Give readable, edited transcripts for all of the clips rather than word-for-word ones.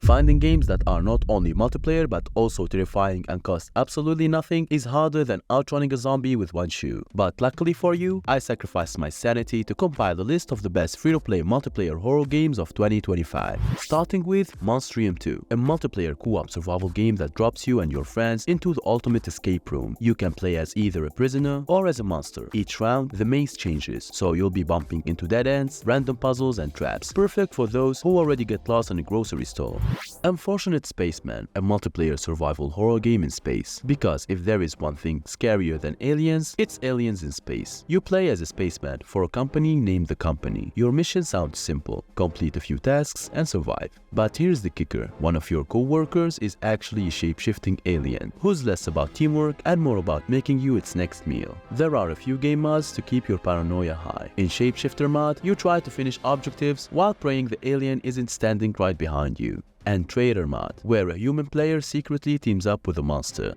Finding games that are not only multiplayer but also terrifying and cost absolutely nothing is harder than outrunning a zombie with one shoe. But luckily for you, I sacrificed my sanity to compile a list of the best free-to-play multiplayer horror games of 2025. Starting with Monstrum 2, a multiplayer co-op survival game that drops you and your friends into the ultimate escape room. You can play as either a prisoner or as a monster. Each round, the maze changes, so you'll be bumping into dead ends, random puzzles and traps, perfect for those who already get lost in a grocery store. Unfortunate Spacemen, a multiplayer survival horror game in space. Because if there is one thing scarier than aliens, it's aliens in space. You play as a spaceman for a company named The Company. Your mission sounds simple: complete a few tasks and survive. But here's the kicker: one of your co-workers is actually a shape-shifting alien, who's less about teamwork and more about making you its next meal. There are a few game mods to keep your paranoia high. In Shapeshifter mod, you try to finish objectives while praying the alien isn't standing right behind you. And Traitor mod, where a human player secretly teams up with a monster.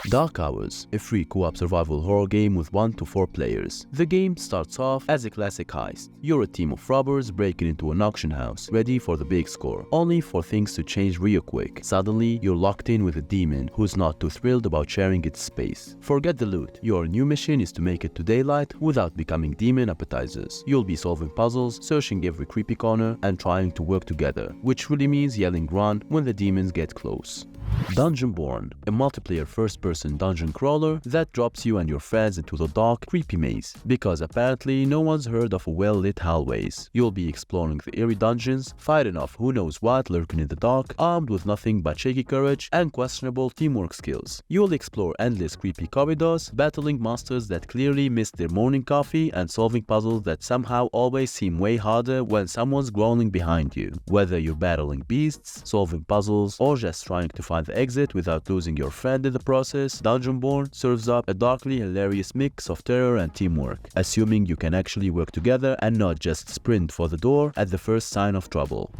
Dark Hours, a free co-op survival horror game with 1 to 4 players. The game starts off as a classic heist. You're a team of robbers breaking into an auction house, ready for the big score, only for things to change real quick. Suddenly, you're locked in with a demon who's not too thrilled about sharing its space. Forget the loot. Your new mission is to make it to daylight without becoming demon appetizers. You'll be solving puzzles, searching every creepy corner, and trying to work together, which really means yelling run when the demons get close. Dungeonborne, a multiplayer first-person dungeon crawler that drops you and your friends into the dark, creepy maze, because apparently no one's heard of a well-lit hallways. You'll be exploring the eerie dungeons, fighting off who knows what lurking in the dark, armed with nothing but shaky courage and questionable teamwork skills. You'll explore endless creepy corridors, battling monsters that clearly missed their morning coffee and solving puzzles that somehow always seem way harder when someone's growling behind you. Whether you're battling beasts, solving puzzles, or just trying to find the exit without losing your friend in the process, Dungeonborne serves up a darkly hilarious mix of terror and teamwork, assuming you can actually work together and not just sprint for the door at the first sign of trouble.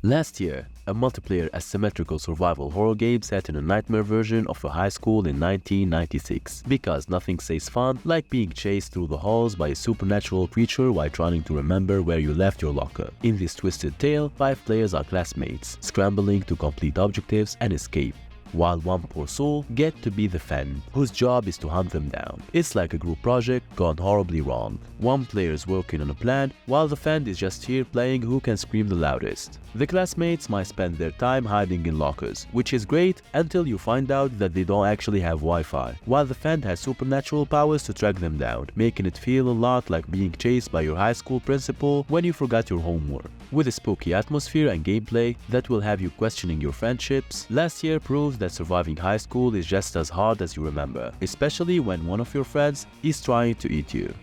Last year, a multiplayer asymmetrical survival horror game set in a nightmare version of a high school in 1996. Because nothing says fun like being chased through the halls by a supernatural creature while trying to remember where you left your locker. In this twisted tale, 5 players are classmates, scrambling to complete objectives and escape, while one poor soul gets to be the Fend, whose job is to hunt them down. It's like a group project gone horribly wrong. One player is working on a plan, while the Fend is just here playing who can scream the loudest. The classmates might spend their time hiding in lockers, which is great until you find out that they don't actually have Wi-Fi, while the Fend has supernatural powers to track them down, making it feel a lot like being chased by your high school principal when you forgot your homework. With a spooky atmosphere and gameplay that will have you questioning your friendships, last year proves that surviving high school is just as hard as you remember, especially when one of your friends is trying to eat you.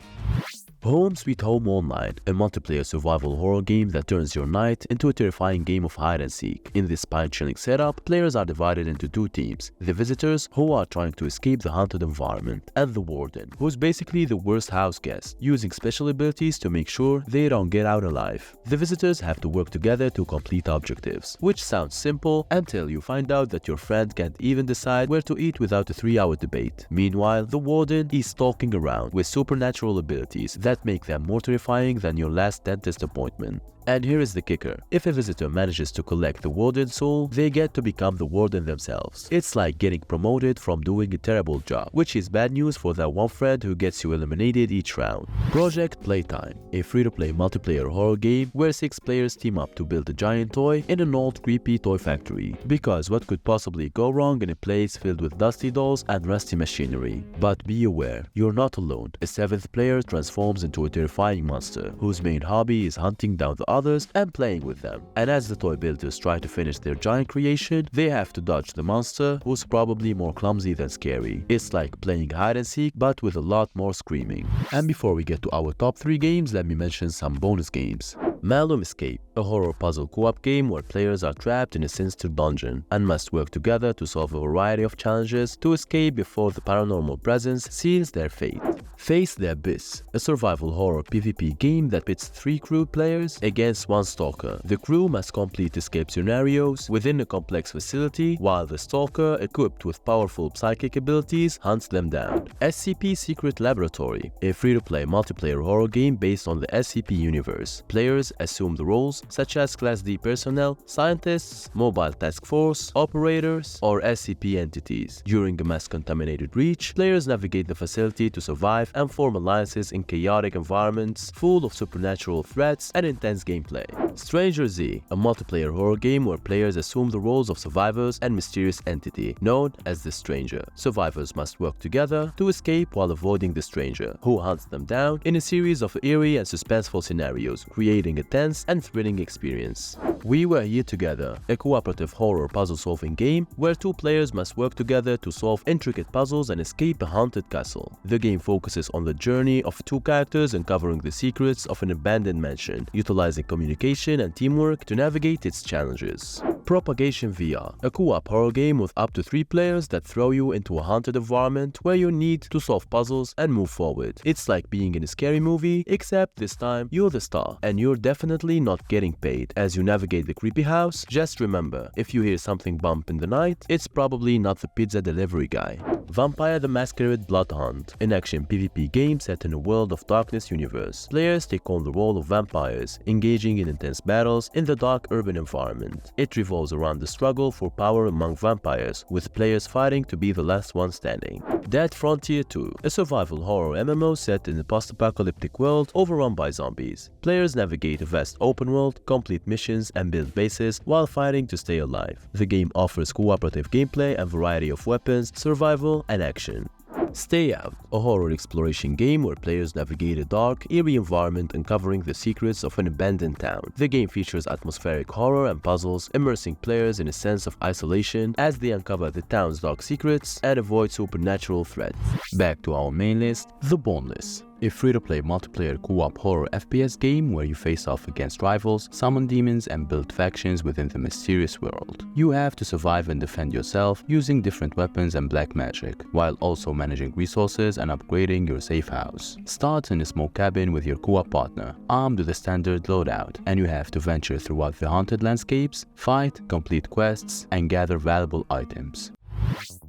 Home Sweet Home Online, a multiplayer survival horror game that turns your night into a terrifying game of hide and seek. In this spine-chilling setup, players are divided into 2 teams: the visitors, who are trying to escape the haunted environment, and the warden, who's basically the worst house guest, using special abilities to make sure they don't get out alive. The visitors have to work together to complete objectives, which sounds simple until you find out that your friend can't even decide where to eat without a 3-hour debate. Meanwhile, the warden is stalking around with supernatural abilities that make them more terrifying than your last dentist appointment. And here is the kicker: if a visitor manages to collect the warden's soul, they get to become the warden themselves. It's like getting promoted from doing a terrible job, which is bad news for that one friend who gets you eliminated each round. Project Playtime, a free-to-play multiplayer horror game where 6 players team up to build a giant toy in an old creepy toy factory. Because what could possibly go wrong in a place filled with dusty dolls and rusty machinery? But be aware, you're not alone. A 7th player transforms into a terrifying monster whose main hobby is hunting down the others and playing with them. And as the toy builders try to finish their giant creation, they have to dodge the monster, who's probably more clumsy than scary. It's like playing hide and seek, but with a lot more screaming. And before we get to our top 3 games, let me mention some bonus games. Malum Escape, a horror puzzle co-op game where players are trapped in a sinister dungeon and must work together to solve a variety of challenges to escape before the paranormal presence seals their fate. Face the Abyss, a survival horror PvP game that pits 3 crew players against 1 stalker. The crew must complete escape scenarios within a complex facility, while the stalker, equipped with powerful psychic abilities, hunts them down. SCP Secret Laboratory, a free-to-play multiplayer horror game based on the SCP universe. Players assume the roles such as Class D personnel, scientists, mobile task force, operators, or SCP entities. During a mass-contaminated breach, players navigate the facility to survive and form alliances in chaotic environments full of supernatural threats and intense gameplay. StrangerZ, a multiplayer horror game where players assume the roles of survivors and mysterious entity known as the Stranger. Survivors must work together to escape while avoiding the Stranger, who hunts them down in a series of eerie and suspenseful scenarios, creating a tense and thrilling experience. We Were Here Together, a cooperative horror puzzle-solving game where 2 players must work together to solve intricate puzzles and escape a haunted castle. The game focuses on the journey of 2 characters uncovering the secrets of an abandoned mansion, utilizing communication and teamwork to navigate its challenges. Propagation VR, a co-op horror game with up to 3 players that throw you into a haunted environment where you need to solve puzzles and move forward. It's like being in a scary movie, except this time you're the star, and you're definitely not getting paid. As you navigate the creepy house, just remember, if you hear something bump in the night, it's probably not the pizza delivery guy. Vampire the Masquerade BloodHunt, an action PvP game set in a World of Darkness universe. Players take on the role of vampires, engaging in intense battles in the dark urban environment. It revolves around the struggle for power among vampires, with players fighting to be the last one standing. Dead Frontier 2, a survival horror MMO set in a post-apocalyptic world overrun by zombies. Players navigate a vast open world, complete missions, and build bases while fighting to stay alive. The game offers cooperative gameplay and variety of weapons, survival, and action. Stay Out, a horror exploration game where players navigate a dark, eerie environment uncovering the secrets of an abandoned town. The game features atmospheric horror and puzzles, immersing players in a sense of isolation as they uncover the town's dark secrets and avoid supernatural threats. Back to our main list, The Boneless, a free-to-play multiplayer co-op horror FPS game where you face off against rivals, summon demons, and build factions within the mysterious world. You have to survive and defend yourself using different weapons and black magic, while also managing resources and upgrading your safe house. Start in a small cabin with your co-op partner, armed with a standard loadout, and you have to venture throughout the haunted landscapes, fight, complete quests, and gather valuable items.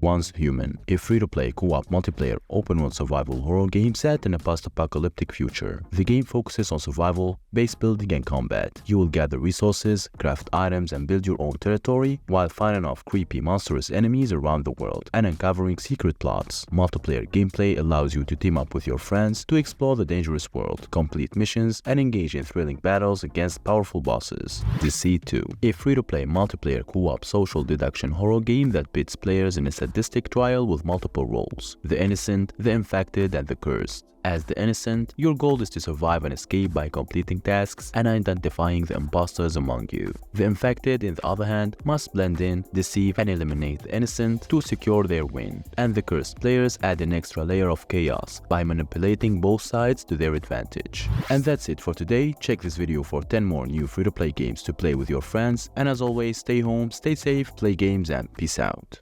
Once Human, a free-to-play co-op multiplayer open-world survival horror game set in a post-apocalyptic future. The game focuses on survival, base building, and combat. You will gather resources, craft items, and build your own territory while fighting off creepy monstrous enemies around the world and uncovering secret plots. Multiplayer gameplay allows you to team up with your friends to explore the dangerous world, complete missions, and engage in thrilling battles against powerful bosses. Deceit 2, a free-to-play multiplayer co-op social deduction horror game that pits players in a sadistic trial with multiple roles: the innocent, the infected, and the cursed. As the innocent, your goal is to survive and escape by completing tasks and identifying the imposters among you. The infected, on the other hand, must blend in, deceive, and eliminate the innocent to secure their win. And the cursed players add an extra layer of chaos by manipulating both sides to their advantage. And that's it for today. Check this video for 10 more new free-to-play games to play with your friends. And as always, stay home, stay safe, play games, and peace out.